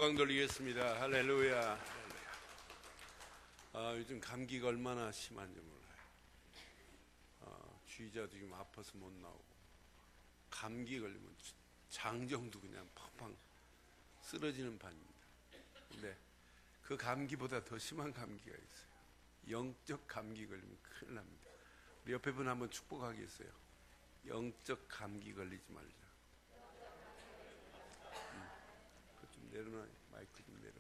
영광 돌리겠습니다. 할렐루야. 요즘 감기가 얼마나 심한지 몰라요. 주의자도 지금 아파서 못 나오고, 감기 걸리면 장정도 그냥 팡팡 쓰러지는 판입니다. 근데 그 감기보다 더 심한 감기가 있어요. 영적 감기 걸리면 큰일 납니다. 우리 옆에 분 한번 축복하겠어요. 영적 감기 걸리지 말자. 좀 내려놔. 마이크 좀 내려.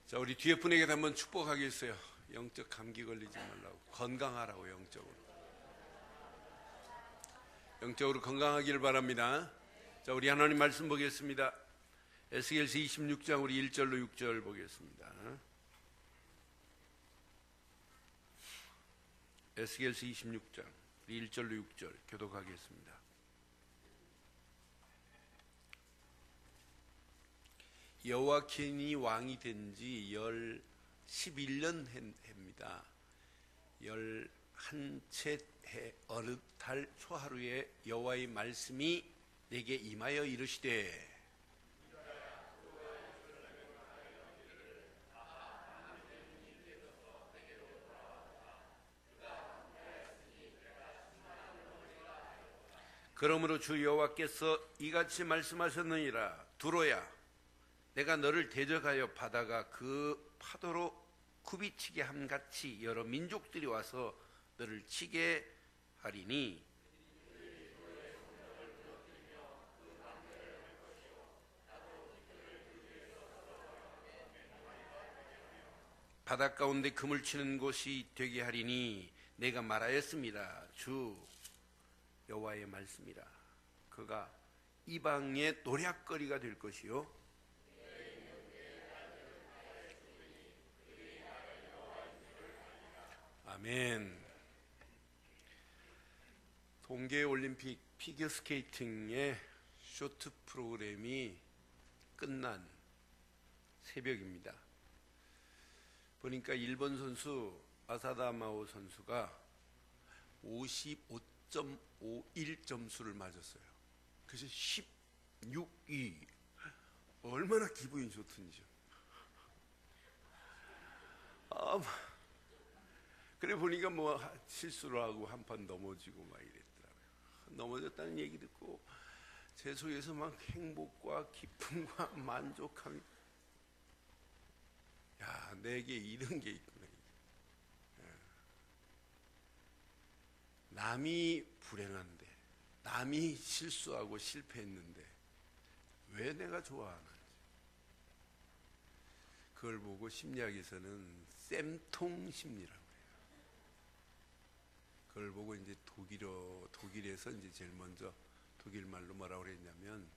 자, 우리 뒤에 분에게 한번 축복하겠어요. 영적 감기 걸리지 말라고. 건강하라고. 영적으로 건강하기를 바랍니다. 자, 우리 하나님 말씀 보겠습니다. 에스겔서 26장 우리 1절로 6절 보겠습니다. 에스겔서 26장 1절로 6절 교독하겠습니다. 여호와킨이 왕이 된 지 11년 해입니다. 11채 해 어느 달 초하루에 여호와의 말씀이 내게 임하여 이르시되, 그러므로 주 여호와께서 이같이 말씀하셨느니라. 두로야, 내가 너를 대적하여 바다가 그 파도로 굽이치게 함같이 여러 민족들이 와서 너를 치게 하리니, 바다 가운데 금을 치는 곳이 되게 하리니 내가 말하였습니다. 주 여호와의 말씀이라. 그가 이방의 노략거리가 될 것이요, 아멘. 동계올림픽 피겨스케이팅의 쇼트 프로그램이 끝난 새벽입니다. 보니까 일본 선수 아사다마오 선수가 55.51 점수를 맞았어요. 그래서 16위. 얼마나 기분이 좋든지요. 그래 보니까 뭐 실수를 하고 한 판 넘어지고 막 이랬더라고요. 넘어졌다는 얘기 듣고 제 속에서 막 행복과 기쁨과 만족함이, 야, 내게 이런 게 있구나. 남이 불행한데, 남이 실수하고 실패했는데 왜 내가 좋아하는지, 그걸 보고 심리학에서는 쌤통 심리라고 해요. 그걸 보고 이제 독일에서 이제 제일 먼저 독일 말로 뭐라고 그랬냐면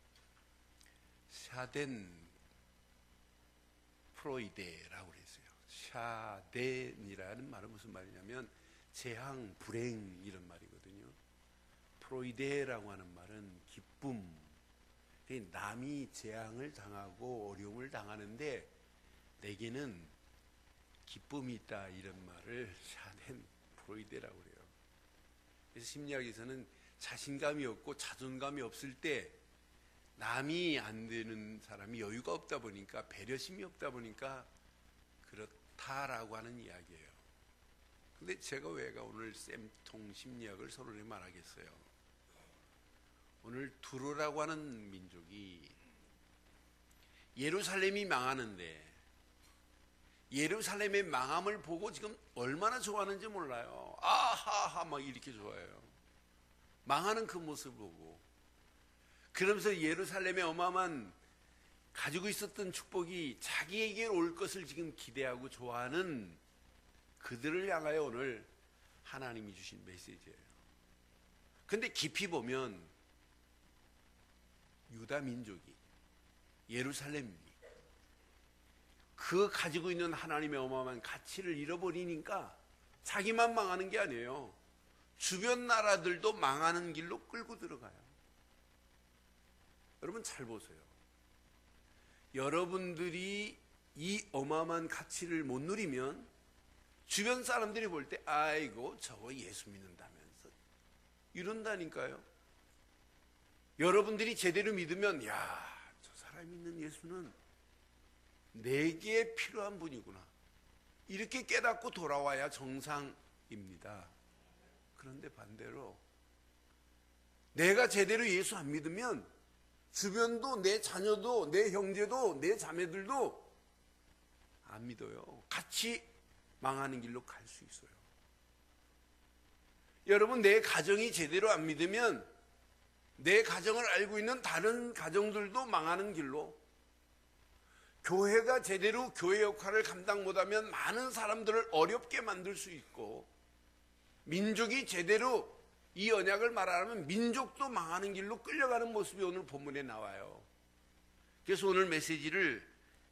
샤덴 프로이데라고 그랬어요. 샤덴이라는 말은 무슨 말이냐면 재앙, 불행 이런 말이거든요. 프로이데라고 하는 말은 기쁨. 남이 재앙을 당하고 어려움을 당하는데 내게는 기쁨이 있다, 이런 말을 샤덴 프로이데라고 그래요. 그래서 심리학에서는 자신감이 없고 자존감이 없을 때 남이 안 되는 사람이 여유가 없다 보니까, 배려심이 없다 보니까 그렇다라고 하는 이야기예요. 근데 제가 왜가 오늘 쌤통 심리학을 서론에 말하겠어요. 오늘 두로라고 하는 민족이 예루살렘이 망하는데 예루살렘의 망함을 보고 지금 얼마나 좋아하는지 몰라요. 아하하 막 이렇게 좋아해요. 망하는 그 모습을 보고. 그러면서 예루살렘의 어마어마한 가지고 있었던 축복이 자기에게 올 것을 지금 기대하고 좋아하는 그들을 향하여 오늘 하나님이 주신 메시지예요. 근데 깊이 보면 유다 민족이, 예루살렘이 그 가지고 있는 하나님의 어마어마한 가치를 잃어버리니까 자기만 망하는 게 아니에요. 주변 나라들도 망하는 길로 끌고 들어가요. 여러분 잘 보세요. 여러분들이 이 어마어마한 가치를 못 누리면 주변 사람들이 볼 때 아이고 저거 예수 믿는다면서 이런다니까요. 여러분들이 제대로 믿으면 야, 저 사람 살아있는 예수는 내게 필요한 분이구나, 이렇게 깨닫고 돌아와야 정상입니다. 그런데 반대로 내가 제대로 예수 안 믿으면 주변도, 내 자녀도, 내 형제도, 내 자매들도 안 믿어요. 같이 망하는 길로 갈 수 있어요. 여러분, 내 가정이 제대로 안 믿으면 내 가정을 알고 있는 다른 가정들도 망하는 길로, 교회가 제대로 교회 역할을 감당 못하면 많은 사람들을 어렵게 만들 수 있고, 민족이 제대로 이 언약을 말하면 민족도 망하는 길로 끌려가는 모습이 오늘 본문에 나와요. 그래서 오늘 메시지를,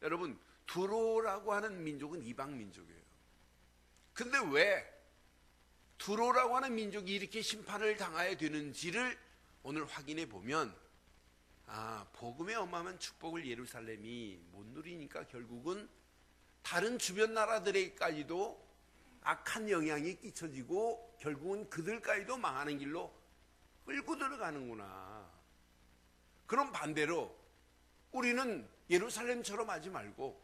여러분, 두로라고 하는 민족은 이방 민족이에요. 근데 왜 두로라고 하는 민족이 이렇게 심판을 당해야 되는지를 오늘 확인해 보면, 복음의 어마어마한 축복을 예루살렘이 못 누리니까 결국은 다른 주변 나라들에까지도 악한 영향이 끼쳐지고 결국은 그들까지도 망하는 길로 끌고 들어가는구나. 그럼 반대로 우리는 예루살렘처럼 하지 말고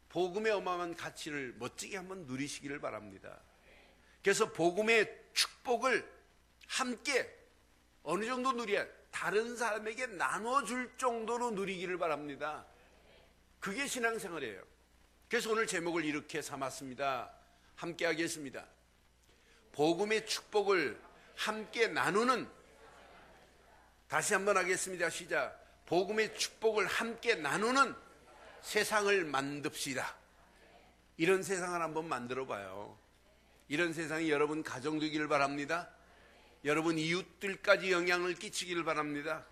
복음의 어마어마한 가치를 멋지게 한번 누리시기를 바랍니다. 그래서 복음의 축복을 함께 어느 정도 누려야, 다른 사람에게 나눠줄 정도로 누리기를 바랍니다. 그게 신앙생활이에요. 그래서 오늘 제목을 이렇게 삼았습니다. 함께 하겠습니다. 복음의 축복을 함께 나누는, 다시 한번 하겠습니다. 시작. 복음의 축복을 함께 나누는 세상을 만듭시다. 이런 세상을 한번 만들어 봐요. 이런 세상이 여러분 가정 되기를 바랍니다. 여러분 이웃들까지 영향을 끼치기를 바랍니다.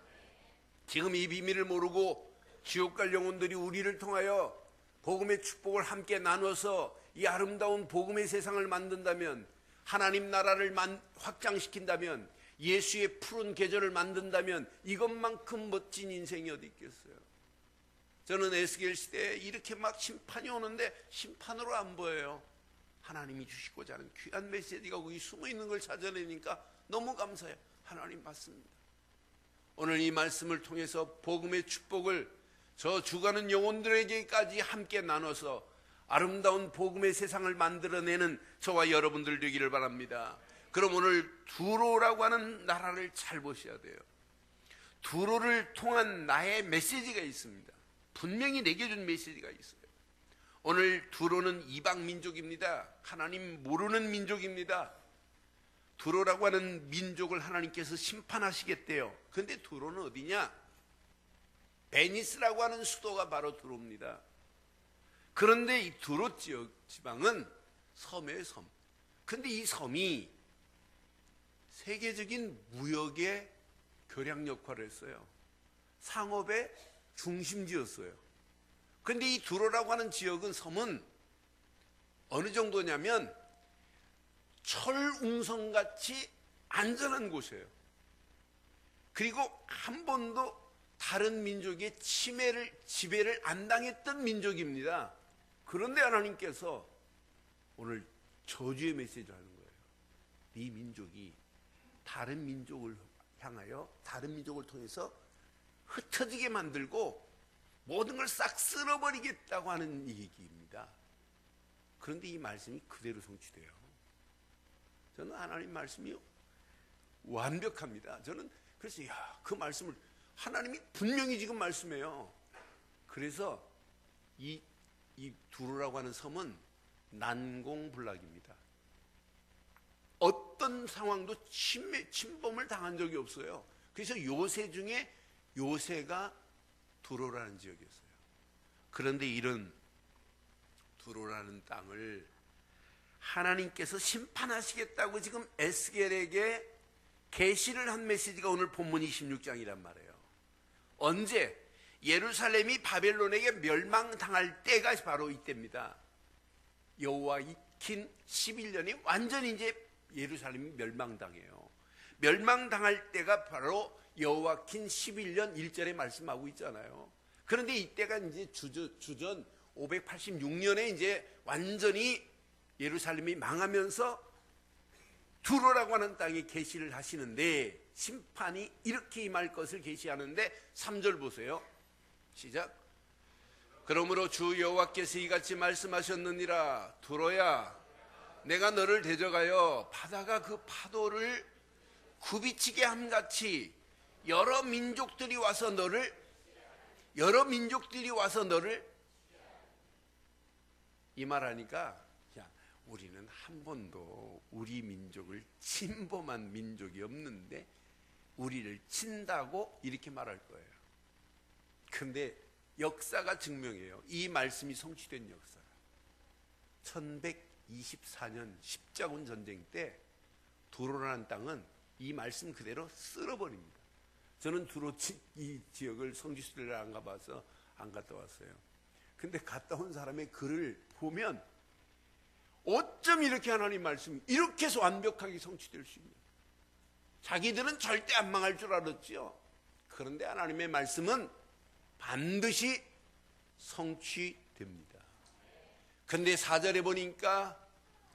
지금 이 비밀을 모르고 지옥 갈 영혼들이 우리를 통하여 복음의 축복을 함께 나눠서 이 아름다운 복음의 세상을 만든다면, 하나님 나라를 확장시킨다면, 예수의 푸른 계절을 만든다면 이것만큼 멋진 인생이 어디 있겠어요. 저는 에스겔 시대에 이렇게 막 심판이 오는데 심판으로 안 보여요. 하나님이 주시고자 하는 귀한 메시지가 거기 숨어 있는 걸 찾아내니까 너무 감사해요. 하나님 맞습니다. 오늘 이 말씀을 통해서 복음의 축복을 저 죽어가는 영혼들에게까지 함께 나눠서 아름다운 복음의 세상을 만들어내는 저와 여러분들 되기를 바랍니다. 그럼 오늘 두로라고 하는 나라를 잘 보셔야 돼요. 두로를 통한 나의 메시지가 있습니다. 분명히 내게 준 메시지가 있어요. 오늘 두로는 이방 민족입니다. 하나님 모르는 민족입니다. 두로라고 하는 민족을 하나님께서 심판하시겠대요. 그런데 두로는 어디냐? 베니스라고 하는 수도가 바로 두로입니다. 그런데 이 두로 지역 지방은 섬이에요, 섬. 근데 이 섬이 세계적인 무역의 교량 역할을 했어요. 상업의 중심지였어요. 근데 이 두로라고 하는 지역은, 섬은 어느 정도냐면 철웅성같이 안전한 곳이에요. 그리고 한 번도 다른 민족의 지배를 안 당했던 민족입니다. 그런데 하나님께서 오늘 저주의 메시지를 하는 거예요. 이 민족이 다른 민족을 향하여, 다른 민족을 통해서 흩어지게 만들고 모든 걸 싹 쓸어버리겠다고 하는 얘기입니다. 그런데 이 말씀이 그대로 성취돼요. 저는 하나님 말씀이 완벽합니다. 저는 그래서 그 말씀을 하나님이 분명히 지금 말씀해요. 그래서 이 두로라고 하는 섬은 난공불락입니다. 어떤 상황도 침범을 당한 적이 없어요. 그래서 요새 중에 요새가 두로라는 지역이었어요. 그런데 이런 두로라는 땅을 하나님께서 심판하시겠다고 지금 에스겔에게 계시를 한 메시지가 오늘 본문 26장이란 말이에요. 언제? 예루살렘이 바벨론에게 멸망당할 때가 바로 이때입니다. 여호와킨 11년이 완전히 이제 예루살렘이 멸망당해요. 멸망당할 때가 바로 여호와킨 11년 1절에 말씀하고 있잖아요. 그런데 이때가 이제 주전 586년에 이제 완전히 예루살렘이 망하면서 두로라고 하는 땅에 계시를 하시는데, 심판이 이렇게 임할 것을 계시하는데 3절 보세요. 시작. 그러므로 주 여호와께서 이같이 말씀하셨느니라. 두로야, 내가 너를 대적하여 바다가 그 파도를 굽이치게 함같이 여러 민족들이 와서 너를 이 말하니까, 야, 우리는 한 번도 우리 민족을 침범한 민족이 없는데 우리를 친다고 이렇게 말할 거예요. 근데 역사가 증명해요. 이 말씀이 성취된 역사. 1124년 십자군 전쟁 때 두로라는 땅은 이 말씀 그대로 쓸어버립니다. 저는 두로 이 지역을 성지순례를 안 가봐서 안 갔다 왔어요. 근데 갔다 온 사람의 글을 보면 어쩜 이렇게 하나님 말씀이 이렇게 해서 완벽하게 성취될 수 있냐. 자기들은 절대 안 망할 줄 알았죠. 그런데 하나님의 말씀은 반드시 성취됩니다. 근데 4절에 보니까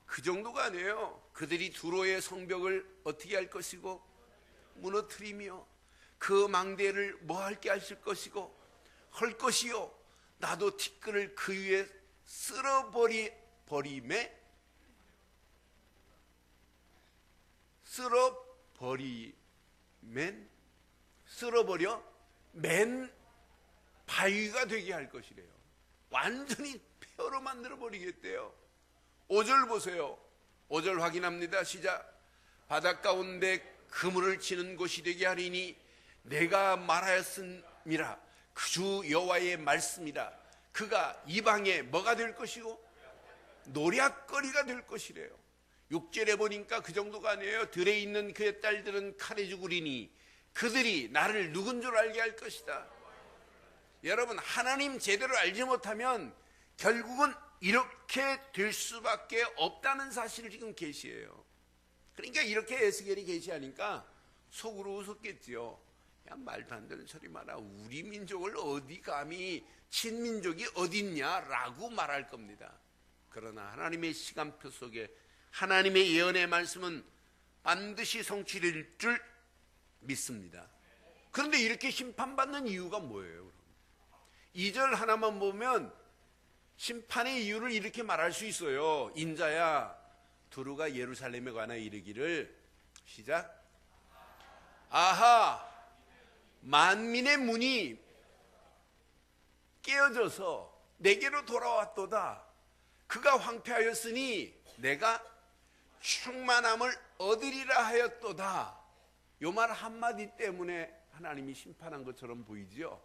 그 정도가 아니에요. 그들이 두로의 성벽을 어떻게 할 것이고 무너뜨리며 그 망대를 뭐 할 게 하실 것이고 할 것이요, 나도 티끌을 그 위에 쓸어버려 맨 바위가 되게 할 것이래요. 완전히 폐허로 만들어 버리겠대요. 5절 보세요. 5절 확인합니다. 시작. 바닷 가운데 그물을 치는 곳이 되게 하리니 내가 말하였음이라. 그 주 여호와의 말씀이라. 그가 이방에 뭐가 될 것이고 노략거리가 될 것이래요. 6절에 보니까 그 정도가 아니에요. 들에 있는 그의 딸들은 칼에 죽으리니 그들이 나를 누군 줄 알게 할 것이다. 여러분, 하나님 제대로 알지 못하면 결국은 이렇게 될 수밖에 없다는 사실을 지금 계시해요. 그러니까 이렇게 에스겔이 계시하니까 속으로 웃었겠지요. 야, 말도 안 되는 소리 마라. 우리 민족을 어디 감히 친민족이 어딨냐라고 말할 겁니다. 그러나 하나님의 시간표 속에 하나님의 예언의 말씀은 반드시 성취될 줄 믿습니다. 그런데 이렇게 심판받는 이유가 뭐예요? 2절 하나만 보면 심판의 이유를 이렇게 말할 수 있어요. 인자야, 두루가 예루살렘에 관하여 이르기를, 시작. 아하, 만민의 문이 깨어져서 내게로 돌아왔도다. 그가 황폐하였으니 내가 충만함을 얻으리라 하였도다. 요 말 한마디 때문에 하나님이 심판한 것처럼 보이죠.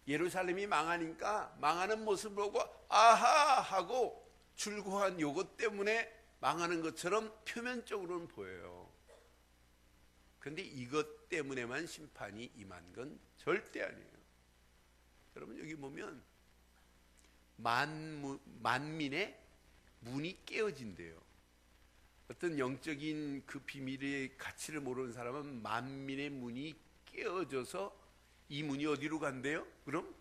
예루살렘이 망하니까 망하는 모습을 보고 아하 하고 출고한 요것 때문에 망하는 것처럼 표면적으로는 보여요. 그런데 이것 때문에만 심판이 임한 건 절대 아니에요. 여러분, 여기 보면 만민의 문이 깨어진대요. 어떤 영적인 그 비밀의 가치를 모르는 사람은 만민의 문이 깨어져서 이 문이 어디로 간대요? 그럼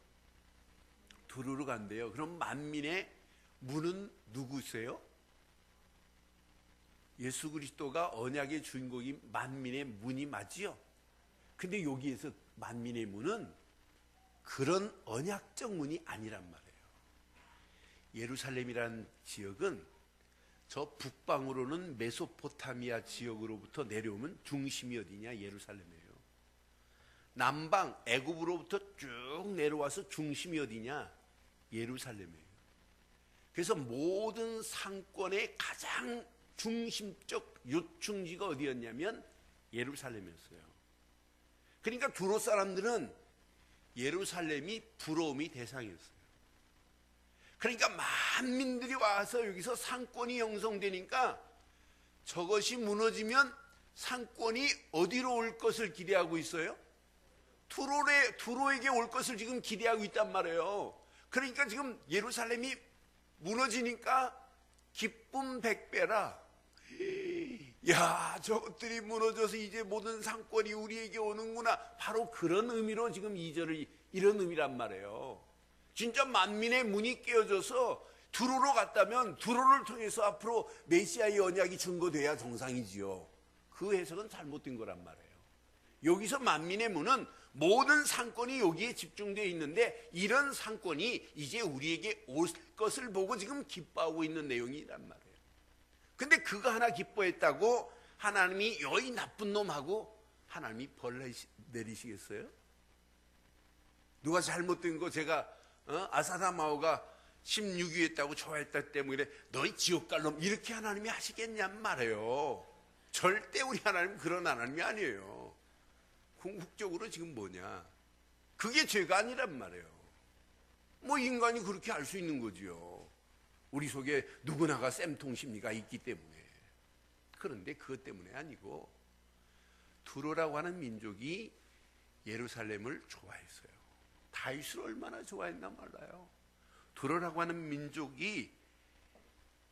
두루로 간대요. 그럼 만민의 문은 누구세요? 예수 그리스도가 언약의 주인공인 만민의 문이 맞지요? 근데 여기에서 만민의 문은 그런 언약적 문이 아니란 말이에요. 예루살렘이라는 지역은 저 북방으로는 메소포타미아 지역으로부터 내려오면 중심이 어디냐? 예루살렘이에요. 남방 애굽으로부터 쭉 내려와서 중심이 어디냐? 예루살렘이에요. 그래서 모든 상권의 가장 중심적 요충지가 어디였냐면 예루살렘이었어요. 그러니까 두로 사람들은 예루살렘이 부러움이 대상이었어요. 그러니까 만민들이 와서 여기서 상권이 형성되니까 저것이 무너지면 상권이 어디로 올 것을 기대하고 있어요? 두로에게 올 것을 지금 기대하고 있단 말이에요. 그러니까 지금 예루살렘이 무너지니까 기쁨 100배라. 야, 저것들이 무너져서 이제 모든 상권이 우리에게 오는구나. 바로 그런 의미로 지금 2절이 이런 의미란 말이에요. 진짜 만민의 문이 깨어져서 두로로 갔다면 두로를 통해서 앞으로 메시아의 언약이 증거돼야 정상이지요. 그 해석은 잘못된 거란 말이에요. 여기서 만민의 문은 모든 상권이 여기에 집중되어 있는데 이런 상권이 이제 우리에게 올 것을 보고 지금 기뻐하고 있는 내용이란 말이에요. 근데 그거 하나 기뻐했다고 하나님이 여이 나쁜 놈하고 하나님이 벌 내리시겠어요? 누가 잘못된 거 제가 아사다마오가 16위 했다고 좋아했다 때문에 너희 지옥 갈 놈 이렇게 하나님이 하시겠냔 말이에요. 절대 우리 하나님 그런 하나님이 아니에요. 궁극적으로 지금 뭐냐, 그게 죄가 아니란 말이에요. 뭐 인간이 그렇게 할 수 있는 거지요. 우리 속에 누구나가 쌤통 심리가 있기 때문에. 그런데 그것 때문에 아니고 두로라고 하는 민족이 예루살렘을 좋아했어요. 다윗을 얼마나 좋아했나 몰라요. 두로라고 하는 민족이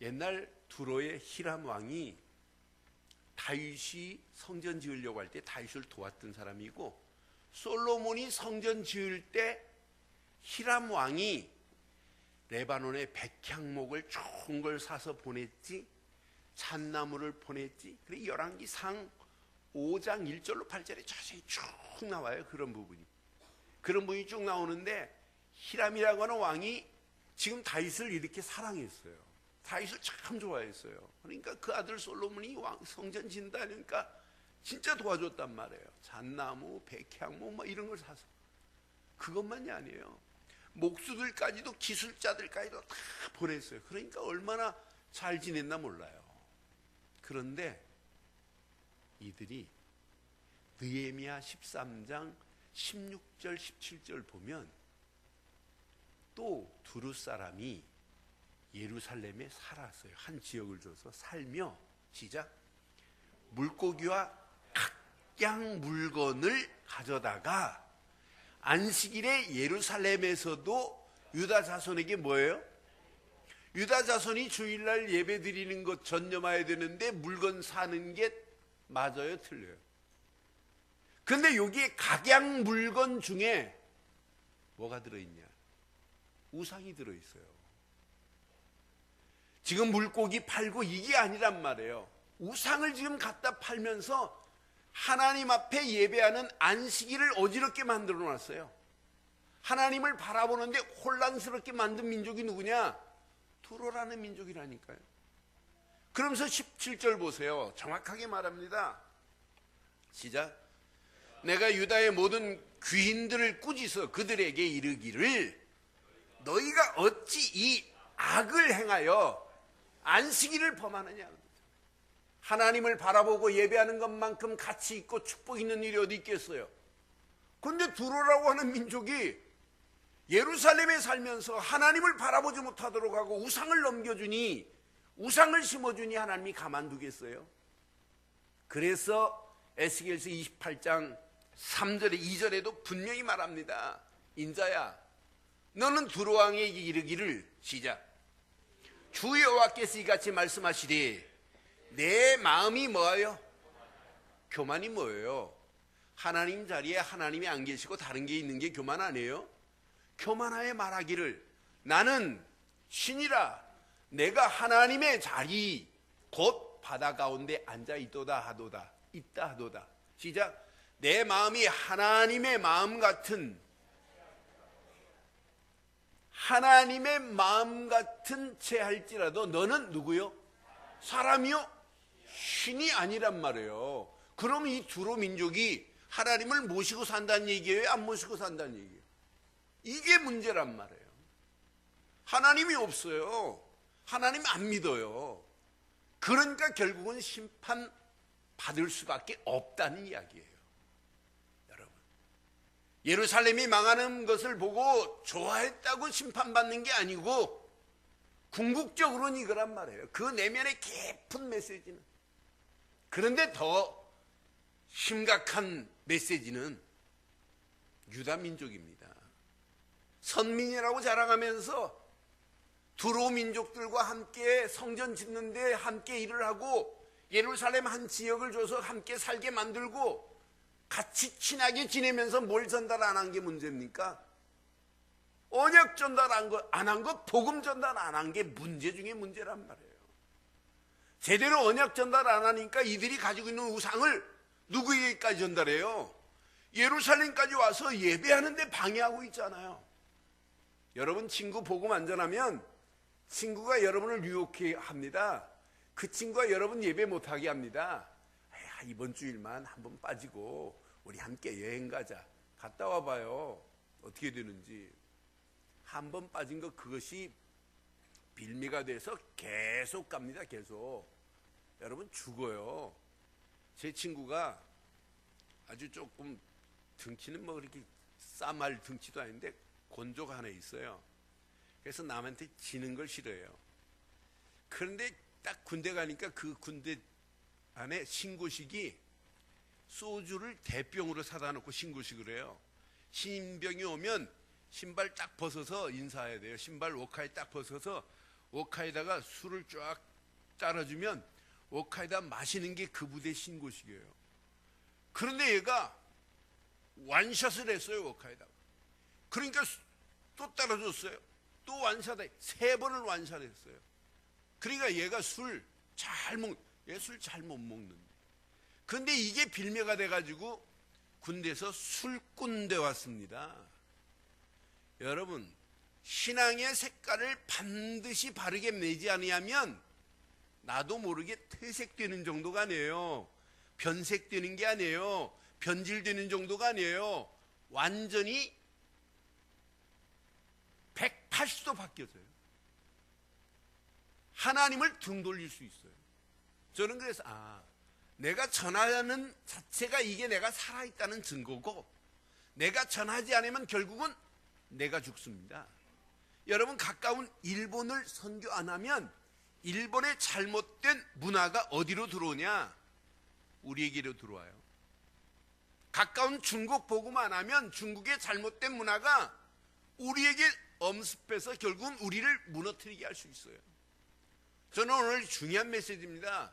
옛날 두로의 히람 왕이 다윗이 성전 지으려고 할 때 다윗을 도왔던 사람이고, 솔로몬이 성전 지을 때 히람 왕이 레바논의 백향목을 좋은 걸 사서 보냈지, 잣나무를 보냈지. 그래 열왕기상 5장 1절로 8절에 자세히 쭉 나와요. 그런 부분이 쭉 나오는데, 히람이라고 하는 왕이 지금 다윗을 이렇게 사랑했어요. 다윗을 참 좋아했어요. 그러니까 그 아들 솔로몬이 성전 진다니까 진짜 도와줬단 말이에요. 잣나무, 백향목 뭐 이런 걸 사서. 그것만이 아니에요. 목수들까지도, 기술자들까지도 다 보냈어요. 그러니까 얼마나 잘 지냈나 몰라요. 그런데 이들이 느헤미야 13장 16절 17절 보면 또 두루 사람이 예루살렘에 살았어요. 한 지역을 줘서 살며, 시작, 물고기와 각양 물건을 가져다가 안식일에 예루살렘에서도 유다 자손에게 뭐예요? 유다 자손이 주일날 예배 드리는 것 전념해야 되는데 물건 사는 게 맞아요, 틀려요? 근데 여기에 각양 물건 중에 뭐가 들어있냐? 우상이 들어있어요. 지금 물고기 팔고 이게 아니란 말이에요. 우상을 지금 갖다 팔면서 하나님 앞에 예배하는 안식일을 어지럽게 만들어 놨어요. 하나님을 바라보는데 혼란스럽게 만든 민족이 누구냐? 두로라는 민족이라니까요. 그러면서 17절 보세요. 정확하게 말합니다. 시작. 내가 유다의 모든 귀인들을 꾸짖어 그들에게 이르기를 너희가 어찌 이 악을 행하여 안식일을 범하느냐. 하나님을 바라보고 예배하는 것만큼 가치 있고 축복 있는 일이 어디 있겠어요? 그런데 두로라고 하는 민족이 예루살렘에 살면서 하나님을 바라보지 못하도록 하고 우상을 넘겨주니, 우상을 심어주니 하나님이 가만두겠어요? 그래서 에스겔서 28장 3절에 2절에도 분명히 말합니다. 인자야, 너는 두로 왕에게 이르기를, 시작, 주 여호와께서 이같이 말씀하시되 내 마음이 뭐예요? 교만이 뭐예요? 하나님 자리에 하나님이 안 계시고 다른 게 있는 게 교만 아니에요? 교만하여 말하기를 나는 신이라 내가 하나님의 자리 곧 바다 가운데 앉아 있다 하도다. 시작. 내 마음이 하나님의 마음 같은 채 할지라도 너는 누구요? 사람이요? 신이 아니란 말이에요. 그럼 이 두로 민족이 하나님을 모시고 산다는 얘기예요? 안 모시고 산다는 얘기예요? 이게 문제란 말이에요. 하나님이 없어요. 하나님 안 믿어요. 그러니까 결국은 심판 받을 수밖에 없다는 이야기예요. 여러분, 예루살렘이 망하는 것을 보고 좋아했다고 심판받는 게 아니고 궁극적으로는 이거란 말이에요. 그 내면의 깊은 메시지는. 그런데 더 심각한 메시지는 유다 민족입니다. 선민이라고 자랑하면서 두로 민족들과 함께 성전 짓는데 함께 일을 하고 예루살렘 한 지역을 줘서 함께 살게 만들고 같이 친하게 지내면서 뭘 전달 안 한 게 문제입니까? 언약 전달 안 한 거, 복음 전달 안 한 게 문제 중에 문제란 말이에요. 제대로 언약 전달 안 하니까 이들이 가지고 있는 우상을 누구에게까지 전달해요? 예루살렘까지 와서 예배하는데 방해하고 있잖아요. 여러분, 친구 복음 안 전하면 친구가 여러분을 유혹해 합니다. 그 친구가 여러분 예배 못하게 합니다. 이번 주일만 한번 빠지고 우리 함께 여행 가자. 갔다 와봐요. 어떻게 되는지. 한번 빠진 거 그것이 빌미가 돼서 계속 갑니다. 계속. 여러분, 죽어요. 제 친구가 아주 조금 등치는 뭐 그렇게 싸말 등치도 아닌데 곤조가 하나 있어요. 그래서 남한테 지는 걸 싫어해요. 그런데 딱 군대 가니까 그 군대 안에 신고식이 소주를 대병으로 사다 놓고 신고식을 해요. 신병이 오면 신발 딱 벗어서 인사해야 돼요. 신발 오카에 딱 벗어서 오카에다가 술을 쫙 따라주면 오카에다 마시는 게 그 부대 신고식이에요. 그런데 얘가 완샷을 했어요. 오카에다가. 그러니까 또 따라줬어요. 또 완샷해. 3번을 완샷했어요. 그러니까 얘가 술 잘 못 먹는데. 그런데 이게 빌미가 돼가지고 군대에서 술꾼 돼 왔습니다. 여러분, 신앙의 색깔을 반드시 바르게 내지 아니하면 나도 모르게 퇴색되는 정도가 아니에요. 변색되는 게 아니에요. 변질되는 정도가 아니에요. 완전히 180도 바뀌어져요. 하나님을 등 돌릴 수 있어요. 저는 그래서 내가 전하는 자체가 이게 내가 살아있다는 증거고, 내가 전하지 않으면 결국은 내가 죽습니다. 여러분, 가까운 일본을 선교 안 하면 일본의 잘못된 문화가 어디로 들어오냐? 우리에게로 들어와요. 가까운 중국 복음 안 하면 중국의 잘못된 문화가 우리에게 엄습해서 결국은 우리를 무너뜨리게 할 수 있어요. 저는 오늘 중요한 메시지입니다.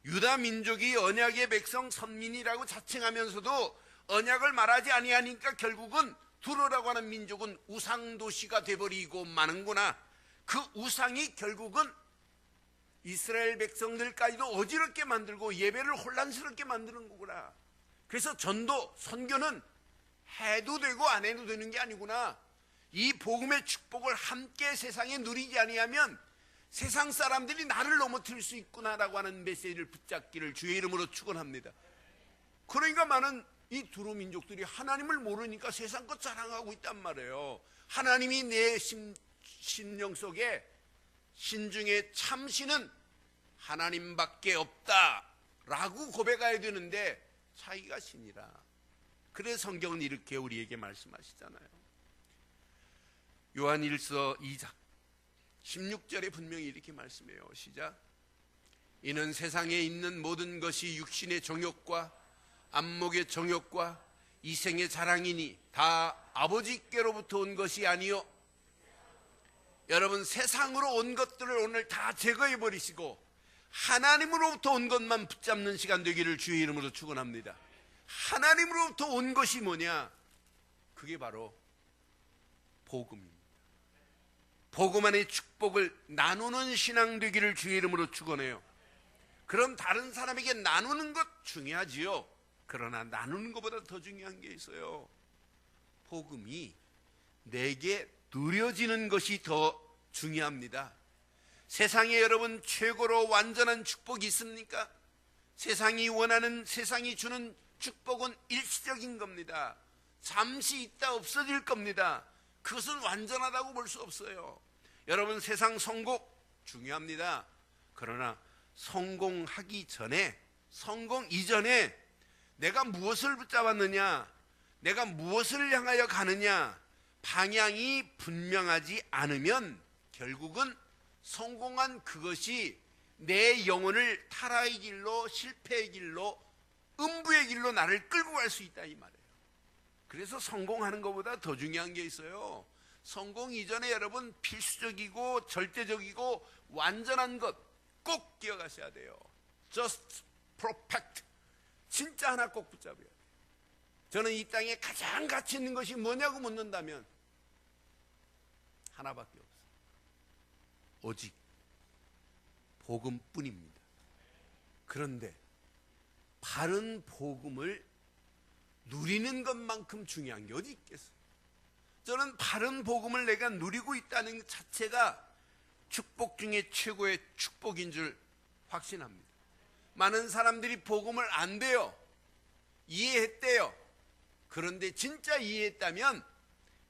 유다 민족이 언약의 백성 선민이라고 자칭하면서도 언약을 말하지 아니하니까 결국은 두로라고 하는 민족은 우상도시가 돼버리고 마는구나. 그 우상이 결국은 이스라엘 백성들까지도 어지럽게 만들고 예배를 혼란스럽게 만드는 거구나. 그래서 전도, 선교는 해도 되고 안 해도 되는 게 아니구나. 이 복음의 축복을 함께 세상에 누리지 아니하면 세상 사람들이 나를 넘어뜨릴 수 있구나라고 하는 메시지를 붙잡기를 주의 이름으로 축원합니다. 그러니까 많은 이 두로 민족들이 하나님을 모르니까 세상 것 자랑하고 있단 말이에요. 하나님이 내 심령 속에 신중에 참신은 하나님밖에 없다라고 고백해야 되는데 자기가 신이라. 그래서 성경은 이렇게 우리에게 말씀하시잖아요. 요한일서 2장 16절에 분명히 이렇게 말씀해요. 시작. 이는 세상에 있는 모든 것이 육신의 정욕과 안목의 정욕과 이생의 자랑이니 다 아버지께로부터 온 것이 아니요. 여러분, 세상으로 온 것들을 오늘 다 제거해 버리시고 하나님으로부터 온 것만 붙잡는 시간 되기를 주의 이름으로 축원합니다. 하나님으로부터 온 것이 뭐냐? 그게 바로 복음입니다. 복음 안의 축복을 나누는 신앙 되기를 주의 이름으로 축원해요. 그럼 다른 사람에게 나누는 것 중요하지요. 그러나 나누는 것보다 더 중요한 게 있어요. 복음이 내게 누려지는 것이 더 중요합니다. 세상에 여러분 최고로 완전한 축복이 있습니까? 세상이 원하는, 세상이 주는 축복은 일시적인 겁니다. 잠시 있다 없어질 겁니다. 그것은 완전하다고 볼 수 없어요. 여러분, 세상 성공 중요합니다. 그러나 성공하기 전에, 성공 이전에 내가 무엇을 붙잡았느냐, 내가 무엇을 향하여 가느냐, 방향이 분명하지 않으면 결국은 성공한 그것이 내 영혼을 타락의 길로, 실패의 길로, 음부의 길로 나를 끌고 갈 수 있다 이 말이에요. 그래서 성공하는 것보다 더 중요한 게 있어요. 성공 이전에 여러분 필수적이고 절대적이고 완전한 것 꼭 기억하셔야 돼요. Just perfect. 진짜 하나 꼭 붙잡아야 돼요. 저는 이 땅에 가장 가치 있는 것이 뭐냐고 묻는다면 하나밖에 없어요. 오직 복음뿐입니다. 그런데 바른 복음을 누리는 것만큼 중요한 게 어디 있겠어요? 저는 바른 복음을 내가 누리고 있다는 것 자체가 축복 중에 최고의 축복인 줄 확신합니다. 많은 사람들이 복음을 안 돼요. 이해했대요. 그런데 진짜 이해했다면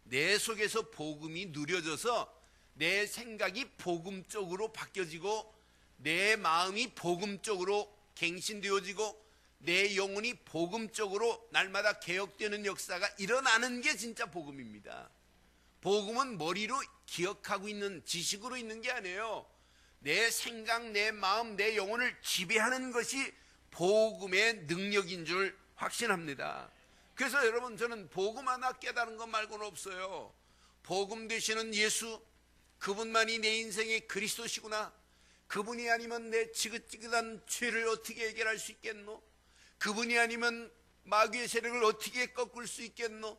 내 속에서 복음이 누려져서 내 생각이 복음 쪽으로 바뀌어지고 내 마음이 복음 쪽으로 갱신되어지고 내 영혼이 복음 쪽으로 날마다 개혁되는 역사가 일어나는 게 진짜 복음입니다. 복음은 머리로 기억하고 있는 지식으로 있는 게 아니에요. 내 생각, 내 마음, 내 영혼을 지배하는 것이 복음의 능력인 줄 확신합니다. 그래서 여러분, 저는 복음 하나 깨달은 것 말고는 없어요. 복음 되시는 예수, 그분만이 내 인생의 그리스도시구나. 그분이 아니면 내 지긋지긋한 죄를 어떻게 해결할 수 있겠노? 그분이 아니면 마귀의 세력을 어떻게 꺾을 수 있겠노?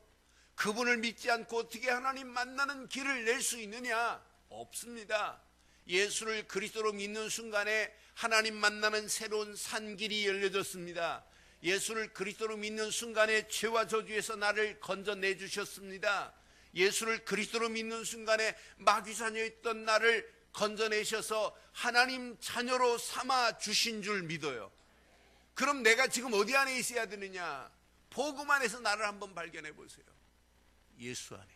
그분을 믿지 않고 어떻게 하나님 만나는 길을 낼 수 있느냐? 없습니다. 예수를 그리스도로 믿는 순간에 하나님 만나는 새로운 산길이 열려졌습니다. 예수를 그리스도로 믿는 순간에 죄와 저주에서 나를 건져내 주셨습니다. 예수를 그리스도로 믿는 순간에 마귀 자녀였던 나를 건져내셔서 하나님 자녀로 삼아 주신 줄 믿어요. 그럼 내가 지금 어디 안에 있어야 되느냐? 복음 안에서 나를 한번 발견해 보세요. 예수 안에.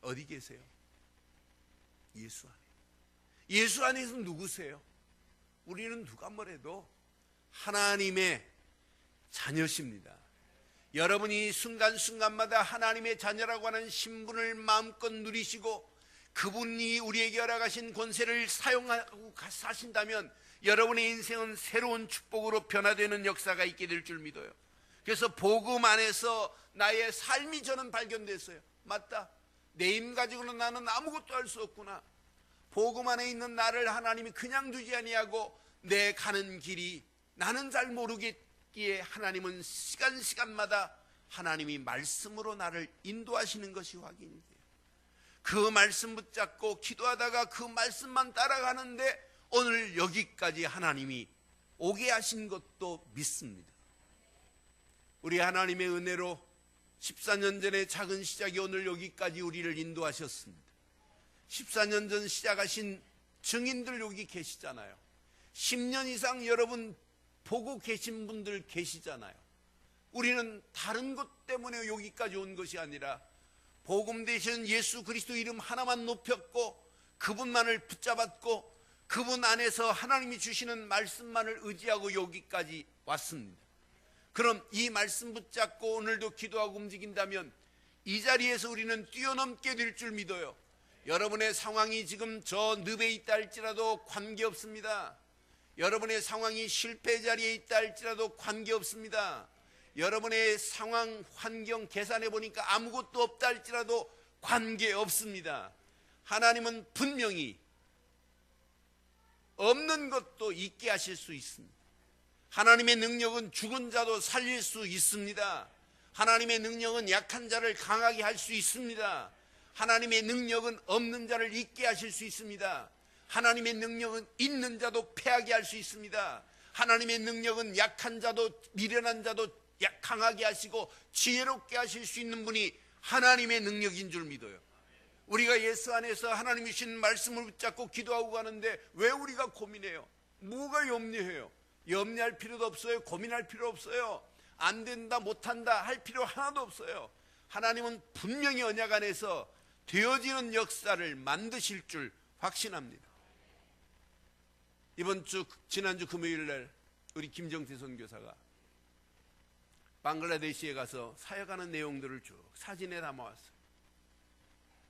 어디 계세요? 예수 안에. 예수 안에서 누구세요? 우리는 누가 뭐래도 하나님의 자녀십니다. 여러분이 순간순간마다 하나님의 자녀라고 하는 신분을 마음껏 누리시고 그분이 우리에게 허락하신 권세를 사용하고 사신다면 여러분의 인생은 새로운 축복으로 변화되는 역사가 있게 될 줄 믿어요. 그래서 복음 안에서 나의 삶이 저는 발견됐어요. 맞다. 내 힘 가지고는 나는 아무것도 할 수 없구나. 복음 안에 있는 나를 하나님이 그냥 두지 아니하고 내 가는 길이 나는 잘 모르겠기에 하나님은 시간마다 하나님이 말씀으로 나를 인도하시는 것이 확인이 돼요. 그 말씀 붙잡고 기도하다가 그 말씀만 따라가는데 오늘 여기까지 하나님이 오게 하신 것도 믿습니다. 우리 하나님의 은혜로 14년 전에 작은 시작이 오늘 여기까지 우리를 인도하셨습니다. 14년 전 시작하신 증인들 여기 계시잖아요. 10년 이상 여러분 보고 계신 분들 계시잖아요. 우리는 다른 것 때문에 여기까지 온 것이 아니라 복음 되신 예수 그리스도 이름 하나만 높였고 그분만을 붙잡았고 그분 안에서 하나님이 주시는 말씀만을 의지하고 여기까지 왔습니다. 그럼 이 말씀 붙잡고 오늘도 기도하고 움직인다면 이 자리에서 우리는 뛰어넘게 될 줄 믿어요. 여러분의 상황이 지금 저 늪에 있다 할지라도 관계없습니다. 여러분의 상황이 실패 자리에 있다 할지라도 관계없습니다. 여러분의 상황, 환경 계산해 보니까 아무것도 없다 할지라도 관계없습니다. 하나님은 분명히 없는 것도 있게 하실 수 있습니다. 하나님의 능력은 죽은 자도 살릴 수 있습니다. 하나님의 능력은 약한 자를 강하게 할 수 있습니다. 하나님의 능력은 없는 자를 있게 하실 수 있습니다. 하나님의 능력은 있는 자도 패하게 할 수 있습니다. 하나님의 능력은 약한 자도 미련한 자도 강하게 하시고 지혜롭게 하실 수 있는 분이 하나님의 능력인 줄 믿어요. 우리가 예수 안에서 하나님이 주신 말씀을 붙잡고 기도하고 가는데 왜 우리가 고민해요? 뭐가 염려해요? 염려할 필요도 없어요. 고민할 필요 없어요. 안 된다 못한다 할 필요 하나도 없어요. 하나님은 분명히 언약 안에서 되어지는 역사를 만드실 줄 확신합니다. 지난주 금요일날 우리 김정태 선교사가 방글라데시에 가서 사역하는 내용들을 쭉 사진에 담아왔어요.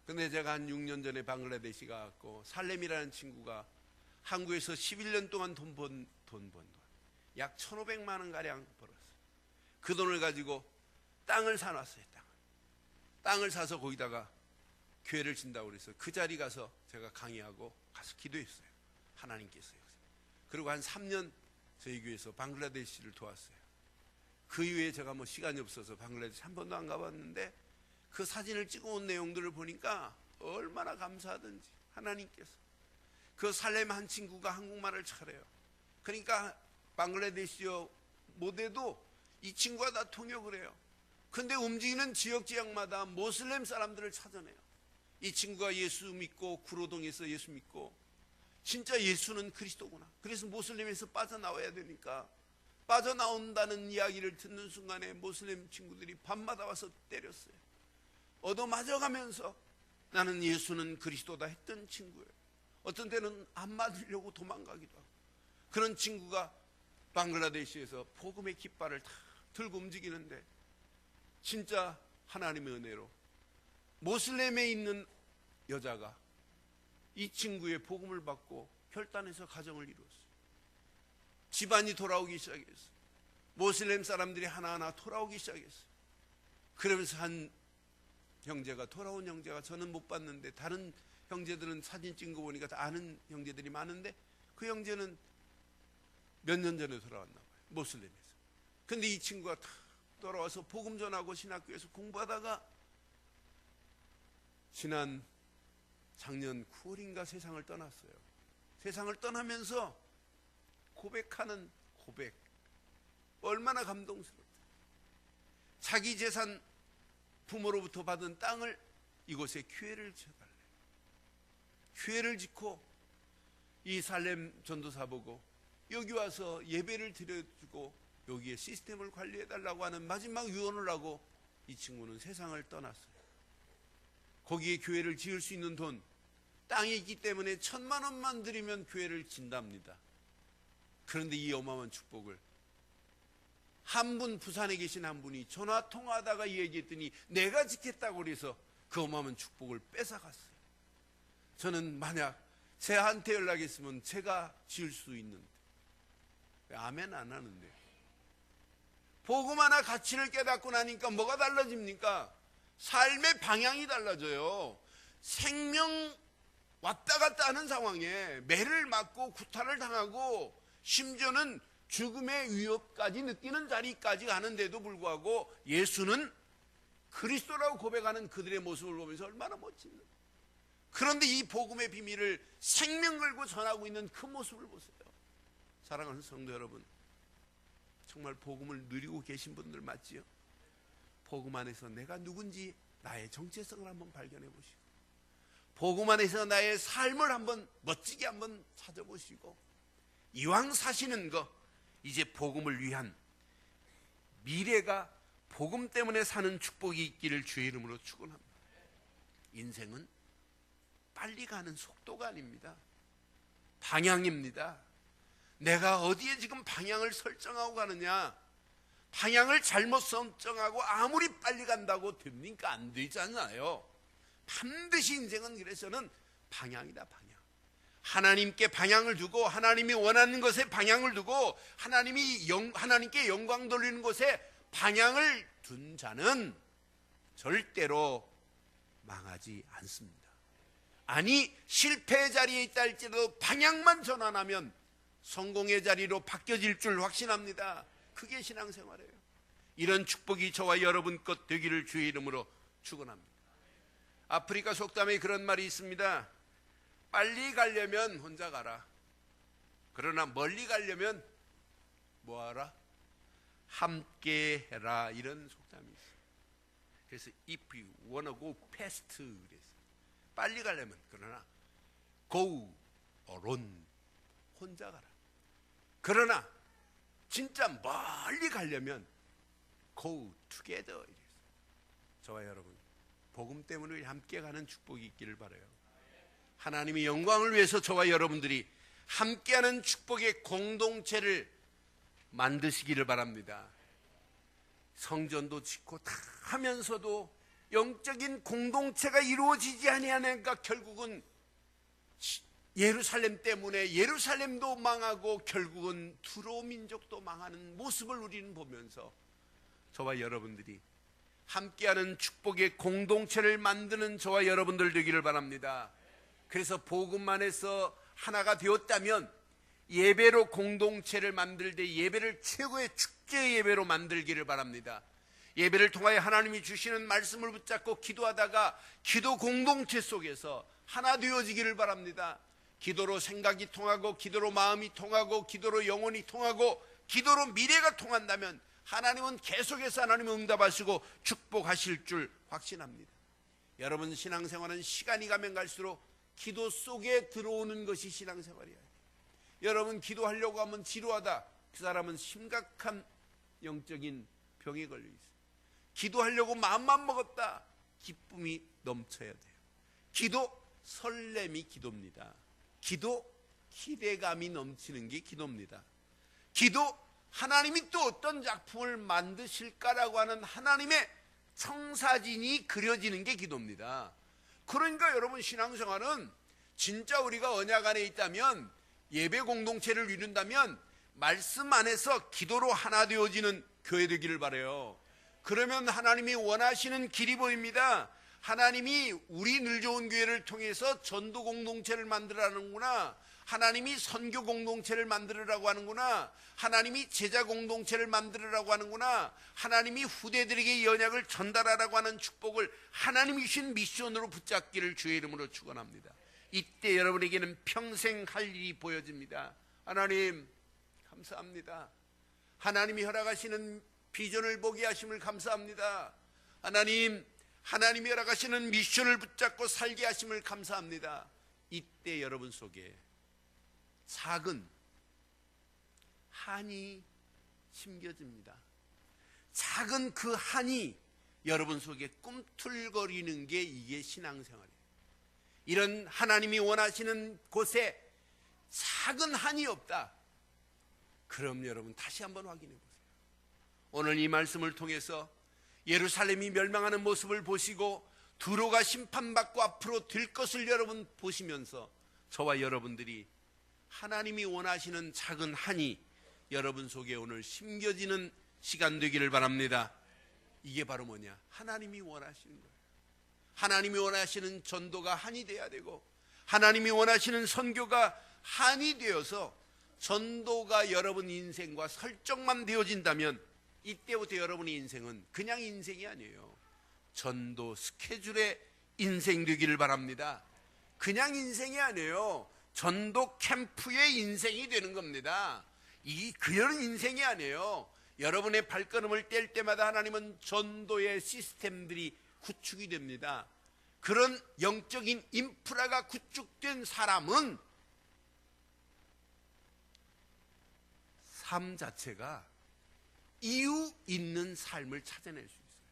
근데 제가 한 6년 전에 방글라데시 가고 살렘이라는 친구가 한국에서 11년 동안 돈 번 돈 약 1,500만 원 가량 벌었어요. 그 돈을 가지고 땅을 사놨어요. 땅을 사서 거기다가 교회를 진다고 그래서 그 자리 가서 제가 강의하고 가서 기도했어요. 하나님께서요. 그리고 한 3년 저희 교회에서 방글라데시를 도왔어요. 그 이후에 제가 시간이 없어서 방글라데시 한 번도 안 가봤는데 그 사진을 찍어온 내용들을 보니까 얼마나 감사하든지 하나님께서 그 살렘 한 친구가 한국말을 잘해요. 그러니까 방글라데시어 못해도 이 친구가 다 통역을 해요. 근데 움직이는 지역마다 모슬렘 사람들을 찾아내요. 이 친구가 예수 믿고 구로동에서 예수 믿고 진짜 예수는 그리스도구나. 그래서 모슬렘에서 빠져나와야 되니까 빠져나온다는 이야기를 듣는 순간에 모슬렘 친구들이 밤마다 와서 때렸어요. 얻어맞아가면서 나는 예수는 그리스도다 했던 친구예요. 어떤 때는 안 맞으려고 도망가기도 하고. 그런 친구가 방글라데시에서 복음의 깃발을 다 들고 움직이는데 진짜 하나님의 은혜로 모슬렘에 있는 여자가 이 친구의 복음을 받고 결단해서 가정을 이루었어요. 집안이 돌아오기 시작했어요. 모슬렘 사람들이 하나하나 돌아오기 시작했어요. 그러면서 한 형제가, 돌아온 형제가, 저는 못 봤는데 다른 형제들은 사진 찍은 거 보니까 다 아는 형제들이 많은데 그 형제는 몇 년 전에 돌아왔나 봐요. 모슬렘에서. 근데 이 친구가 다 돌아와서 복음 전하고 신학교에서 공부하다가 작년 9월인가 세상을 떠났어요. 세상을 떠나면서 고백하는 고백. 얼마나 감동스럽다. 자기 재산 부모로부터 받은 땅을 이곳에 교회를 지어달래. 교회를 짓고 이 살렘 전도사 보고 여기 와서 예배를 드려주고 여기에 시스템을 관리해달라고 하는 마지막 유언을 하고 이 친구는 세상을 떠났어요. 거기에 교회를 지을 수 있는 돈, 땅이 있기 때문에 1,000만 원만 드리면 교회를 진답니다. 그런데 이 어마어마한 축복을 한 분, 부산에 계신 한 분이 전화 통화하다가 얘기했더니 내가 짓겠다고 그래서 그 어마어마한 축복을 뺏어갔어요. 저는 만약 제한테 연락했으면 제가 지을 수 있는데 아멘 안 하는데. 복음 하나 가치를 깨닫고 나니까 뭐가 달라집니까? 삶의 방향이 달라져요. 생명 왔다 갔다 하는 상황에 매를 맞고 구타를 당하고 심지어는 죽음의 위협까지 느끼는 자리까지 가는데도 불구하고 예수는 그리스도라고 고백하는 그들의 모습을 보면서 얼마나 멋진가. 그런데 이 복음의 비밀을 생명 걸고 전하고 있는 그 모습을 보세요. 사랑하는 성도 여러분, 정말 복음을 누리고 계신 분들 맞지요? 복음 안에서 내가 누군지 나의 정체성을 한번 발견해 보시고 복음 안에서 나의 삶을 한번 멋지게 한번 찾아보시고 이왕 사시는 거 이제 복음을 위한 미래가 복음 때문에 사는 축복이 있기를 주의 이름으로 축원합니다. 인생은 빨리 가는 속도가 아닙니다. 방향입니다. 내가 어디에 지금 방향을 설정하고 가느냐. 방향을 잘못 설정하고 아무리 빨리 간다고 됩니까? 안 되잖아요. 반드시 인생은 그래서는 방향이다. 방향. 하나님께 방향을 두고 하나님이 원하는 것에 방향을 두고 하나님께 영광 돌리는 것에 방향을 둔 자는 절대로 망하지 않습니다. 아니 실패의 자리에 있다 할지라도 방향만 전환하면 성공의 자리로 바뀌어질 줄 확신합니다. 그게 신앙생활이에요. 이런 축복이 저와 여러분 것 되기를 주의 이름으로 축원합니다. 아프리카 속담에 그런 말이 있습니다. 빨리 가려면 혼자 가라. 그러나 멀리 가려면 뭐하라? 함께 해라. 이런 속담이 있어요. 그래서 if you wanna go fast, 그래서 빨리 가려면 그러나 go alone, 혼자 가라. 그러나 진짜 멀리 가려면 go together. 이래서 저와 여러분 복음 때문에 함께 가는 축복이 있기를 바라요. 하나님의 영광을 위해서 저와 여러분들이 함께하는 축복의 공동체를 만드시기를 바랍니다. 성전도 짓고 다 하면서도 영적인 공동체가 이루어지지 아니하니까 결국은 예루살렘 때문에 예루살렘도 망하고 결국은 두로 민족도 망하는 모습을 우리는 보면서 저와 여러분들이 함께하는 축복의 공동체를 만드는 저와 여러분들 되기를 바랍니다. 그래서 복음 안에서 하나가 되었다면 예배로 공동체를 만들 때 예배를 최고의 축제 예배로 만들기를 바랍니다. 예배를 통하여 하나님이 주시는 말씀을 붙잡고 기도하다가 기도 공동체 속에서 하나 되어지기를 바랍니다. 기도로 생각이 통하고 기도로 마음이 통하고 기도로 영혼이 통하고 기도로 미래가 통한다면 하나님은 계속해서 하나님은 응답하시고 축복하실 줄 확신합니다. 여러분, 신앙생활은 시간이 가면 갈수록 기도 속에 들어오는 것이 신앙생활이에요. 여러분, 기도하려고 하면 지루하다, 그 사람은 심각한 영적인 병에 걸려 있어요. 기도하려고 마음만 먹었다, 기쁨이 넘쳐야 돼요. 기도, 설렘이 기도입니다. 기도, 기대감이 넘치는 게 기도입니다. 기도, 하나님이 또 어떤 작품을 만드실까라고 하는 하나님의 청사진이 그려지는 게 기도입니다. 그러니까 여러분, 신앙생활은 진짜 우리가 언약 안에 있다면, 예배 공동체를 이룬다면 말씀 안에서 기도로 하나 되어지는 교회 되기를 바라요. 그러면 하나님이 원하시는 길이 보입니다. 하나님이 우리 늘 좋은 교회를 통해서 전도 공동체를 만들라는구나, 하나님이 선교 공동체를 만들으라고 하는구나, 하나님이 제자 공동체를 만들으라고 하는구나, 하나님이 후대들에게 이 언약을 전달하라고 하는 축복을 하나님이 주신 미션으로 붙잡기를 주의 이름으로 축원합니다. 이때 여러분에게는 평생 할 일이 보여집니다. 하나님 감사합니다. 하나님이 허락하시는 비전을 보게 하심을 감사합니다. 하나님이 허락하시는 미션을 붙잡고 살게 하심을 감사합니다. 이때 여러분 속에 작은 한이 심겨집니다. 작은 그 한이 여러분 속에 꿈틀거리는 게 이게 신앙생활이에요. 이런 하나님이 원하시는 곳에 작은 한이 없다, 그럼 여러분 다시 한번 확인해 보세요. 오늘 이 말씀을 통해서 예루살렘이 멸망하는 모습을 보시고 두로가 심판받고 앞으로 될 것을 여러분 보시면서 저와 여러분들이 하나님이 원하시는 작은 한이 여러분 속에 오늘 심겨지는 시간 되기를 바랍니다. 이게 바로 뭐냐? 하나님이 원하시는 거예요. 하나님이 원하시는 전도가 한이 돼야 되고, 하나님이 원하시는 선교가 한이 되어서 전도가 여러분 인생과 설정만 되어진다면, 이때부터 여러분의 인생은 그냥 인생이 아니에요. 전도 스케줄의 인생 되기를 바랍니다. 그냥 인생이 아니에요. 전도 캠프의 인생이 되는 겁니다. 그런 인생이 아니에요. 여러분의 발걸음을 뗄 때마다 하나님은 전도의 시스템들이 구축이 됩니다. 그런 영적인 인프라가 구축된 사람은 삶 자체가 이유 있는 삶을 찾아낼 수 있어요.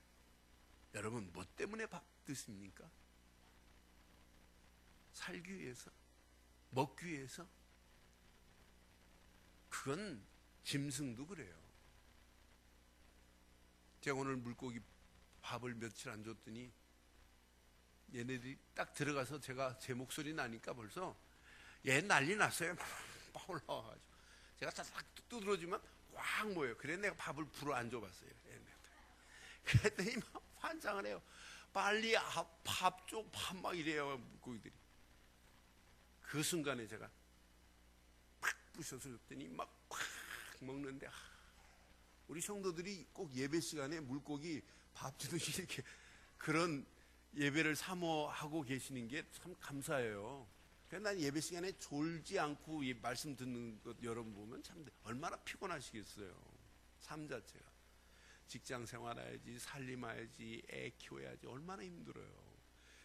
여러분, 뭐 때문에 밥 드십니까? 살기 위해서? 먹기 위해서? 그건 짐승도 그래요. 제가 오늘 물고기 밥을 며칠 안 줬더니 얘네들이 딱 들어가서 제 목소리 나니까 벌써 얘 난리 났어요. 막 올라와가지고 제가 딱 두드려주면 확 모여요. 그래 내가 밥을 불어 안 줘봤어요. 그랬더니 막 환장을 해요. 빨리 밥 줘, 밥 막 이래요, 물고기들이. 그 순간에 제가 팍 부셔서 줬더니 막 팍 먹는데, 우리 성도들이 꼭 예배 시간에 물고기 밥 주듯이 이렇게 그런 예배를 사모하고 계시는 게 참 감사해요. 그래서 난 예배 시간에 졸지 않고 말씀 듣는 것 여러분 보면 참 얼마나 피곤하시겠어요. 삶 자체가. 직장 생활해야지, 살림해야지, 애 키워야지 얼마나 힘들어요.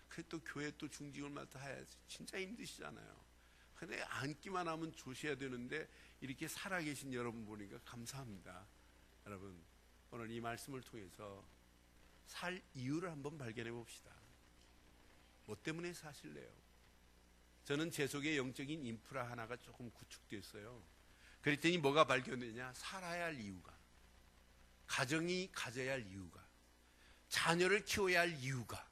그래 또 교회 또 중직을 맡아 해야지 진짜 힘드시잖아요. 근데 앉기만 하면 조셔야 되는데 이렇게 살아계신 여러분 보니까 감사합니다. 여러분, 오늘 이 말씀을 통해서 살 이유를 한번 발견해 봅시다. 뭐 때문에 사실래요? 저는 제 속에 영적인 인프라 하나가 조금 구축됐어요. 그랬더니 뭐가 발견되냐? 살아야 할 이유가, 가정이 가져야 할 이유가, 자녀를 키워야 할 이유가.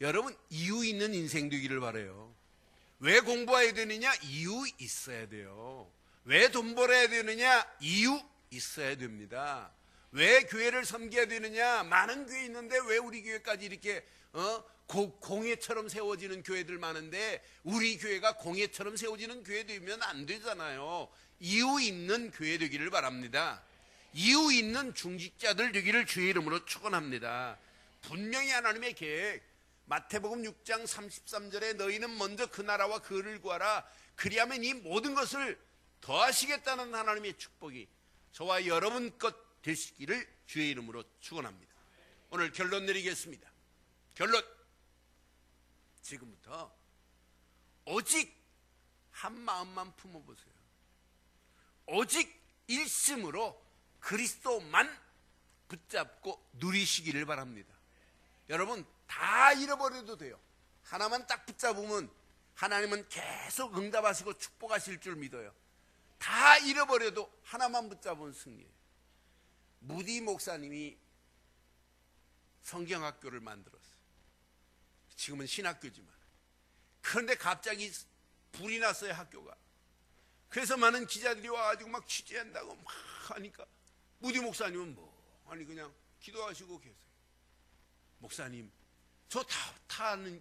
여러분, 이유 있는 인생 되기를 바라요. 왜 공부해야 되느냐? 이유 있어야 돼요. 왜 돈 벌어야 되느냐? 이유 있어야 됩니다. 왜 교회를 섬겨야 되느냐? 많은 교회 있는데 왜 우리 교회까지 이렇게 공회처럼 세워지는 교회들 많은데 우리 교회가 공회처럼 세워지는 교회 되면 안 되잖아요. 이유 있는 교회 되기를 바랍니다. 이유 있는 중직자들 되기를 주의 이름으로 축원합니다. 분명히 하나님의 계획, 마태복음 6장 33절에 너희는 먼저 그 나라와 그 의를 구하라, 그리하면 이 모든 것을 더하시겠다는 하나님의 축복이 저와 여러분 것 되시기를 주의 이름으로 축원합니다. 오늘 결론 내리겠습니다. 결론. 지금부터 오직 한 마음만 품어보세요. 오직 일심으로 그리스도만 붙잡고 누리시기를 바랍니다. 여러분, 다 잃어버려도 돼요. 하나만 딱 붙잡으면 하나님은 계속 응답하시고 축복하실 줄 믿어요. 다 잃어버려도 하나만 붙잡은 승리예요. 무디 목사님이 성경학교를 만들었어요. 지금은 신학교지만. 그런데 갑자기 불이 났어요, 학교가. 그래서 많은 기자들이 와가지고 막 취재한다고 막 하니까 무디 목사님은 아니 그냥 기도하시고 계세요. 목사님, 저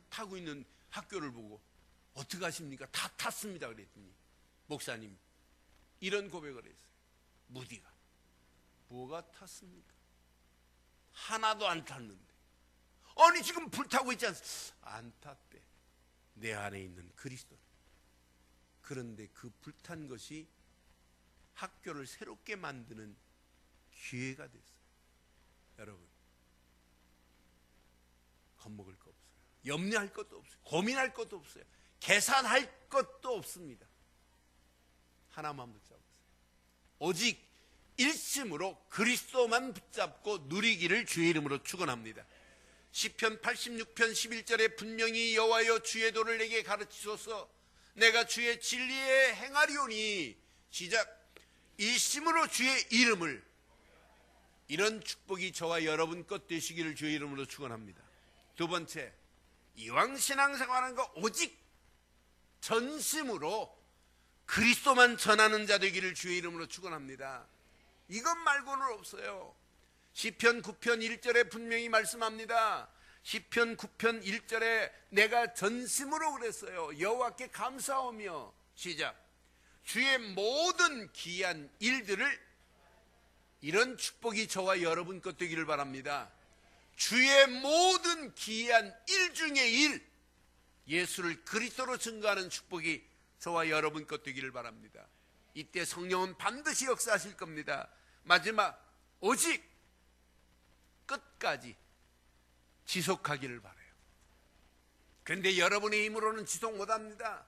타고 있는 학교를 보고 어떻게 하십니까? 다 탔습니다. 그랬더니 목사님 이런 고백을 했어요. 무디가 뭐가 탔습니까? 하나도 안 탔는데. 아니 지금 불타고 있지 않습니까? 안 탔대. 내 안에 있는 그리스도. 그런데 그 불탄 것이 학교를 새롭게 만드는 기회가 됐어요. 여러분, 겁먹을 거 없어요. 염려할 것도 없어요. 고민할 것도 없어요. 계산할 것도 없습니다. 하나만 붙잡으세요. 오직 일심으로 그리스도만 붙잡고 누리기를 주의 이름으로 축원합니다. 시편 86편 11절에 분명히 여호와여 주의 도를 내게 가르치소서. 내가 주의 진리에 행하리오니. 시작. 일심으로 주의 이름을. 이런 축복이 저와 여러분 것 되시기를 주의 이름으로 축원합니다. 두 번째, 이왕 신앙생활하는 거 오직 전심으로 그리스도만 전하는 자 되기를 주의 이름으로 축원합니다. 이것 말고는 없어요. 시편 9편 1절에 분명히 말씀합니다. 시편 9편 1절에 내가 전심으로 그랬어요. 여호와께 감사하며. 시작. 주의 모든 귀한 일들을. 이런 축복이 저와 여러분 것 되기를 바랍니다. 주의 모든 귀한 일 중에 일, 예수를 그리스도로 증거하는 축복이 저와 여러분 것 되기를 바랍니다. 이때 성령은 반드시 역사하실 겁니다. 마지막, 오직 끝까지 지속하기를 바라요. 그런데 여러분의 힘으로는 지속 못합니다.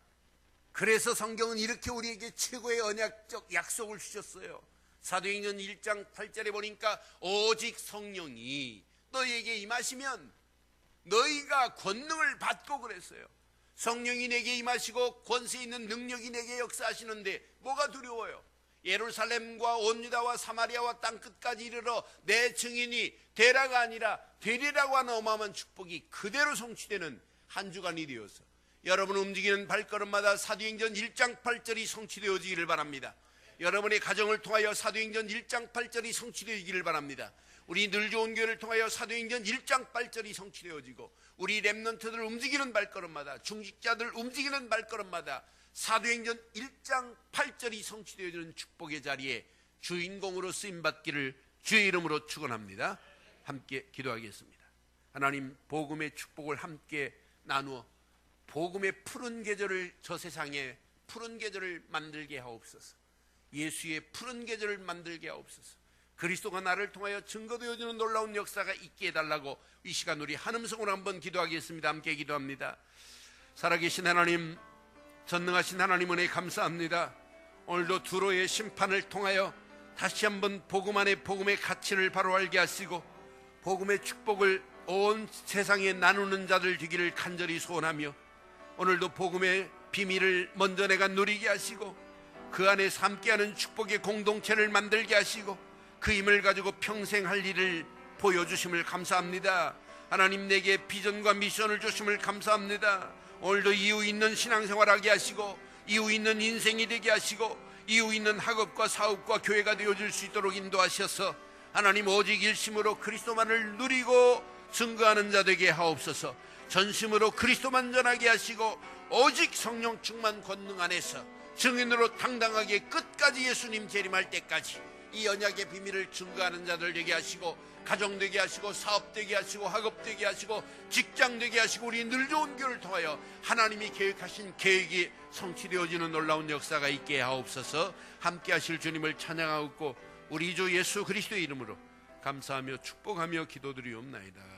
그래서 성경은 이렇게 우리에게 최고의 언약적 약속을 주셨어요. 사도행전 1장 8절에 보니까 오직 성령이 너희에게 임하시면 너희가 권능을 받고 그랬어요. 성령이 내게 임하시고 권세 있는 능력이 내게 역사하시는데 뭐가 두려워요? 예루살렘과 온 유다와 사마리아와 땅끝까지 이르러 내 증인이 되라가 아니라 되리라고 하는 어마어마한 축복이 그대로 성취되는 한 주간이 되어서 여러분 움직이는 발걸음마다 사도행전 1장 8절이 성취되어지기를 바랍니다. 여러분의 가정을 통하여 사도행전 1장 8절이 성취되기를 바랍니다. 우리 늘 좋은 교회를 통하여 사도행전 1장 8절이 성취되어지고 우리 렘넌트들 움직이는 발걸음마다, 중직자들 움직이는 발걸음마다 사도행전 1장 8절이 성취되어지는 축복의 자리에 주인공으로 쓰임받기를 주의 이름으로 축원합니다. 함께 기도하겠습니다. 하나님, 복음의 축복을 함께 나누어 복음의 푸른 계절을 저 세상에 푸른 계절을 만들게 하옵소서. 예수의 푸른 계절을 만들게 하옵소서. 그리스도가 나를 통하여 증거되어지는 놀라운 역사가 있게 해달라고 이 시간 우리 한음성으로 한번 기도하겠습니다. 함께 기도합니다. 살아계신 하나님, 전능하신 하나님 은혜 감사합니다. 오늘도 두로의 심판을 통하여 다시 한번 복음 안에 복음의 가치를 바로 알게 하시고 복음의 축복을 온 세상에 나누는 자들 되기를 간절히 소원하며 오늘도 복음의 비밀을 먼저 내가 누리게 하시고 그 안에서 함께하는 축복의 공동체를 만들게 하시고 그 힘을 가지고 평생 할 일을 보여주심을 감사합니다. 하나님, 내게 비전과 미션을 주심을 감사합니다. 오늘도 이유 있는 신앙생활하게 하시고 이유 있는 인생이 되게 하시고 이유 있는 학업과 사업과 교회가 되어줄 수 있도록 인도하셔서 하나님, 오직 일심으로 그리스도만을 누리고 증거하는 자 되게 하옵소서. 전심으로 그리스도만 전하게 하시고 오직 성령 충만 권능 안에서 증인으로 당당하게 끝까지 예수님 재림할 때까지 이 언약의 비밀을 증거하는 자들 되게 하시고 가정 되게 하시고 사업 되게 하시고 학업 되게 하시고 직장 되게 하시고 우리 늘 좋은 교회를 통하여 하나님이 계획하신 계획이 성취되어지는 놀라운 역사가 있게 하옵소서. 함께 하실 주님을 찬양하고 우리 주 예수 그리스도의 이름으로 감사하며 축복하며 기도드리옵나이다.